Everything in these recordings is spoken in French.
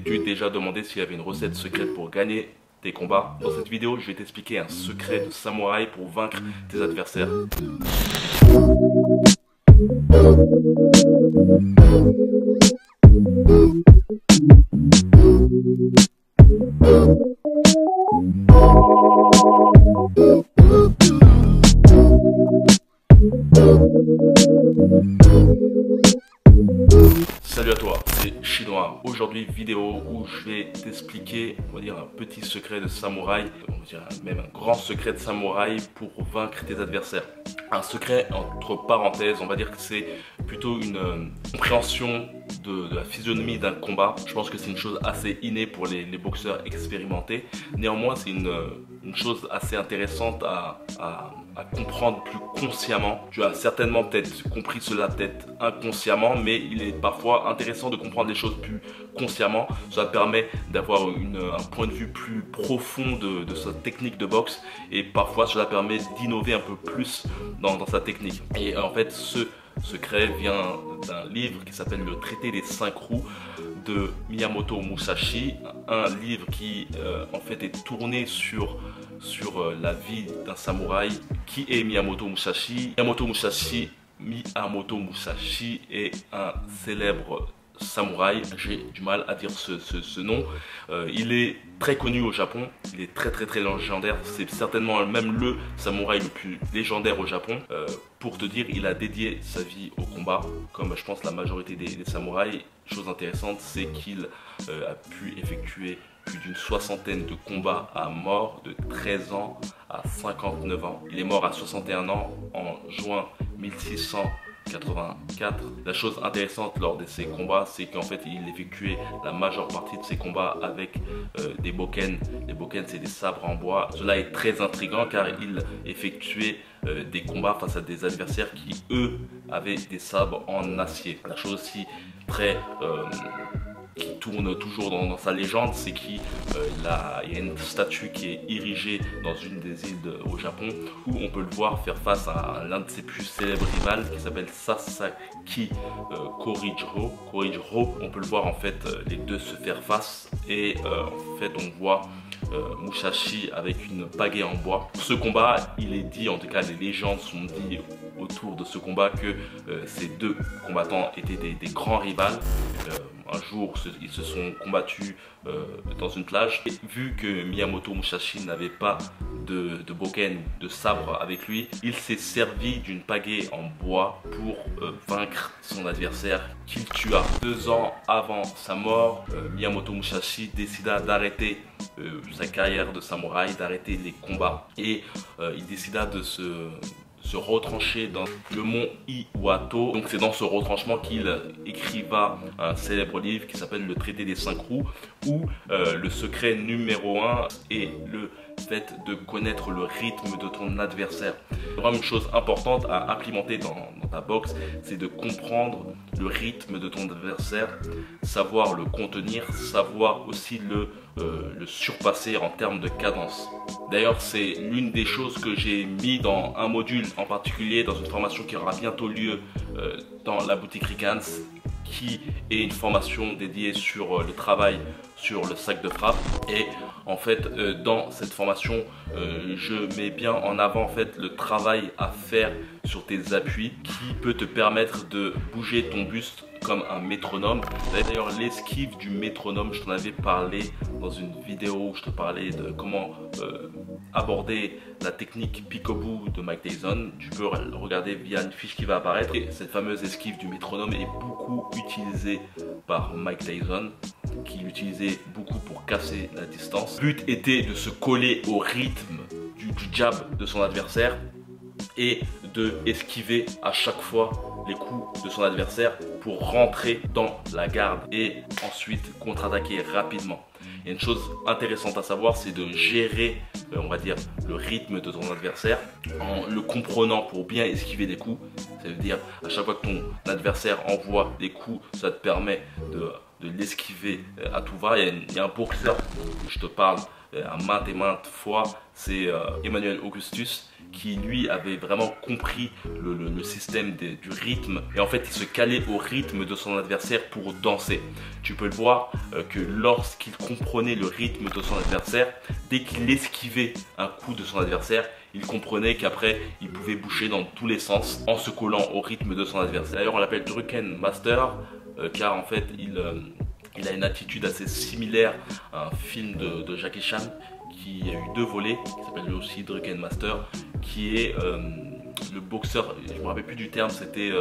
Tu t'es déjà demandé s'il y avait une recette secrète pour gagner tes combats. Dans cette vidéo, je vais t'expliquer un secret de samouraï pour vaincre tes adversaires. Salut à toi, c'est Chinois. Aujourd'hui, vidéo où je vais t'expliquer, on va dire, un petit secret de samouraï, on va dire même un grand secret de samouraï pour vaincre tes adversaires. Un secret entre parenthèses, on va dire que c'est plutôt une compréhension de la physionomie d'un combat. Je pense que c'est une chose assez innée pour les boxeurs expérimentés. Néanmoins, c'est une chose assez intéressante à comprendre plus consciemment. Tu as certainement peut-être compris cela peut-être inconsciemment, mais il est parfois intéressant de comprendre les choses plus consciemment. Cela permet d'avoir un point de vue plus profond de sa technique de boxe, et parfois cela permet d'innover un peu plus dans sa technique. Et en fait, ce secret vient d'un livre qui s'appelle Le Traité des 5 roues de Miyamoto Musashi, un livre qui en fait est tourné sur la vie d'un samouraï. Qui est Miyamoto Musashi? Miyamoto Musashi est un célèbre samouraï, j'ai du mal à dire ce nom. Il est très connu au Japon, il est très légendaire, c'est certainement même le samouraï le plus légendaire au Japon. Pour te dire, il a dédié sa vie au combat, comme je pense la majorité des samouraïs. Chose intéressante, c'est qu'il a pu effectuer plus d'une soixantaine de combats à mort, de 13 ans à 59 ans. Il est mort à 61 ans en juin 1684. La chose intéressante lors de ces combats, c'est qu'en fait il effectuait la majeure partie de ses combats avec des bokken. Les bokken, c'est des sabres en bois. Cela est très intriguant car il effectuait des combats face à des adversaires qui eux avaient des sabres en acier. La chose aussi très qui tourne toujours dans sa légende, c'est qu'il y a une statue qui est érigée dans une des îles au Japon, où on peut le voir faire face à l'un de ses plus célèbres rivales qui s'appelle Sasaki Korijiro. On peut le voir en fait les deux se faire face, et en fait on voit Musashi avec une pagaie en bois. Ce combat, il est dit, en tout cas les légendes sont dites autour de ce combat, que ces deux combattants étaient des grands rivales. Un jour, ils se sont combattus dans une plage. Et vu que Miyamoto Musashi n'avait pas de bokken, de sabre avec lui, il s'est servi d'une pagaie en bois pour vaincre son adversaire qu'il tua. 2 ans avant sa mort, Miyamoto Musashi décida d'arrêter sa carrière de samouraï, d'arrêter les combats, et il décida de se retrancher dans le mont Iwato. Donc c'est dans ce retranchement qu'il écriva un célèbre livre qui s'appelle Le Traité des 5 roues, où le secret numéro 1 est le fait de connaître le rythme de ton adversaire. Vraiment une chose importante à implémenter dans ta boxe, c'est de comprendre le rythme de ton adversaire, savoir le contenir, savoir aussi le surpasser en termes de cadence. D'ailleurs, c'est l'une des choses que j'ai mis dans un module en particulier, dans une formation qui aura bientôt lieu dans la boutique Rikans, qui est une formation dédiée sur le travail sur le sac de frappe. Et en fait dans cette formation je mets bien en avant en fait le travail à faire sur tes appuis, qui peut te permettre de bouger ton buste comme un métronome. D'ailleurs l'esquive du métronome, je t'en avais parlé dans une vidéo où je te parlais de comment aborder la technique Picoboo de Mike Tyson. Tu peux regarder via une fiche qui va apparaître. Et cette fameuse esquive du métronome est beaucoup utilisée par Mike Tyson, qui l'utilisait beaucoup pour casser la distance. Le but était de se coller au rythme du jab de son adversaire et de esquiver à chaque fois les coups de son adversaire pour rentrer dans la garde et ensuite contre-attaquer rapidement. Il y a une chose intéressante à savoir, c'est de gérer, on va dire, le rythme de ton adversaire en le comprenant pour bien esquiver des coups. Ça veut dire à chaque fois que ton adversaire envoie des coups, ça te permet de l'esquiver à tout va. Il y a un boxeur que je te parle à maintes et maintes fois, c'est Emmanuel Augustus, qui lui avait vraiment compris le système du rythme, et en fait il se calait au rythme de son adversaire pour danser. Tu peux le voir que lorsqu'il comprenait le rythme de son adversaire, dès qu'il esquivait un coup de son adversaire, il comprenait qu'après il pouvait boucher dans tous les sens en se collant au rythme de son adversaire. D'ailleurs on l'appelle Drunken Master car en fait il a une attitude assez similaire à un film de Jackie Chan qui a eu 2 volets, qui s'appelle lui aussi Drunken Master, qui est le boxeur, je ne me rappelle plus du terme, c'était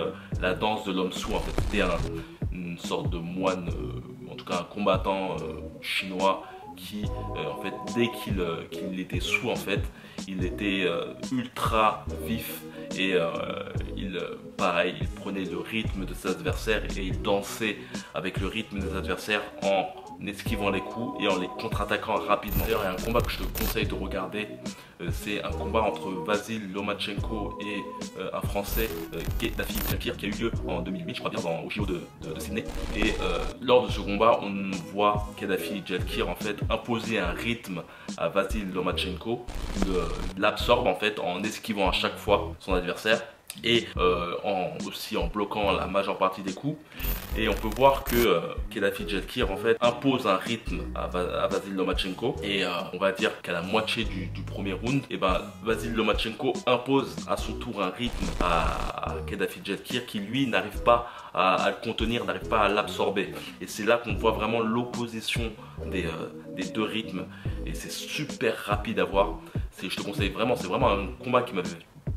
la danse de l'homme sous. En fait, c'était une sorte de moine, en tout cas un combattant chinois qui, en fait, dès qu'il était sous, en fait, il était ultra vif et pareil, il prenait le rythme de ses adversaires et il dansait avec le rythme des adversaires en esquivant les coups et en les contre-attaquant rapidement. D'ailleurs, il y a un combat que je te conseille de regarder. C'est un combat entre Vasyl Lomachenko et un Français, Kedafi Jalkir, qui a eu lieu en 2008, je crois bien, au JO de Sydney. Et lors de ce combat, on voit Kedafi Jalkir en fait imposer un rythme à Vasyl Lomachenko, l'absorbe en fait en esquivant à chaque fois son adversaire et aussi en bloquant la majeure partie des coups. Et on peut voir que Kedafi Jalkir en fait impose un rythme à Vasyl Lomachenko, et on va dire qu'à la moitié du premier round, et ben Vasyl Lomachenko impose à son tour un rythme à Kedafi Jalkir qui lui n'arrive pas à le contenir, n'arrive pas à l'absorber. Et c'est là qu'on voit vraiment l'opposition des 2 rythmes, et c'est super rapide à voir. Je te conseille vraiment, c'est vraiment un combat qui m'avait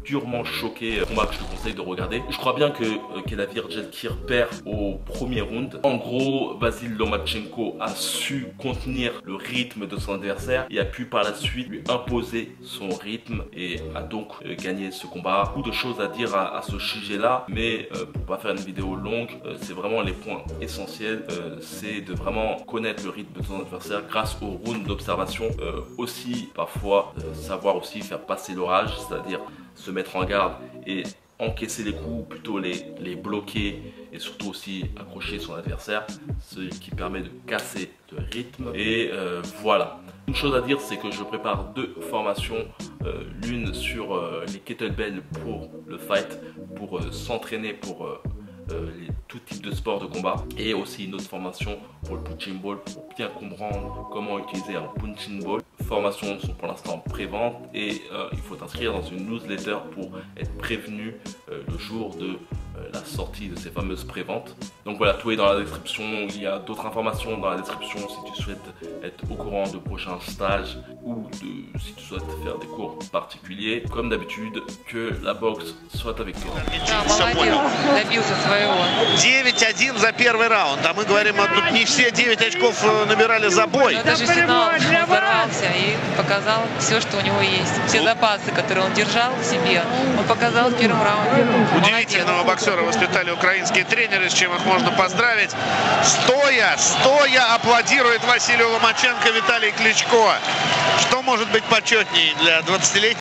durement choqué, combat que je te conseille de regarder. Je crois bien que Kedafi Jalkir perd au premier round. En gros, Vasyl Lomachenko a su contenir le rythme de son adversaire et a pu par la suite lui imposer son rythme et a donc gagné ce combat. Beaucoup de choses à dire à ce sujet-là, mais pour pas faire une vidéo longue, c'est vraiment les points essentiels. C'est de vraiment connaître le rythme de son adversaire grâce au round d'observation. Aussi, parfois, savoir aussi faire passer l'orage, c'est-à-dire se mettre en garde et encaisser les coups, ou plutôt les bloquer, et surtout aussi accrocher son adversaire, ce qui permet de casser le rythme. Et voilà. Une chose à dire, c'est que je prépare 2 formations, l'une sur les kettlebells pour le fight, pour s'entraîner pour tout type de sport de combat, et aussi une autre formation pour le punching ball pour bien comprendre comment utiliser un punching ball. Les formations sont pour l'instant en pré-vente et il faut t'inscrire dans une newsletter pour être prévenu le jour de la sortie de ces fameuses pré-ventes. Donc voilà, tout est dans la description. Il y a d'autres informations dans la description si tu souhaites être au courant de prochains stages ou si tu souhaites faire des cours particuliers. Comme d'habitude, que la boxe soit avec toi. 9-1 за первый раунд, а мы говорим, тут не все 9 очков набирали за бой. Даже финал он ворвался и показал все, что у него есть. Все запасы, которые он держал в себе, он показал в первом раунде. Удивительного боксера воспитали украинские тренеры, с чем их можно поздравить. Стоя аплодирует Василию Ломаченко Виталий Кличко. Что может быть почетнее для 20-летнего?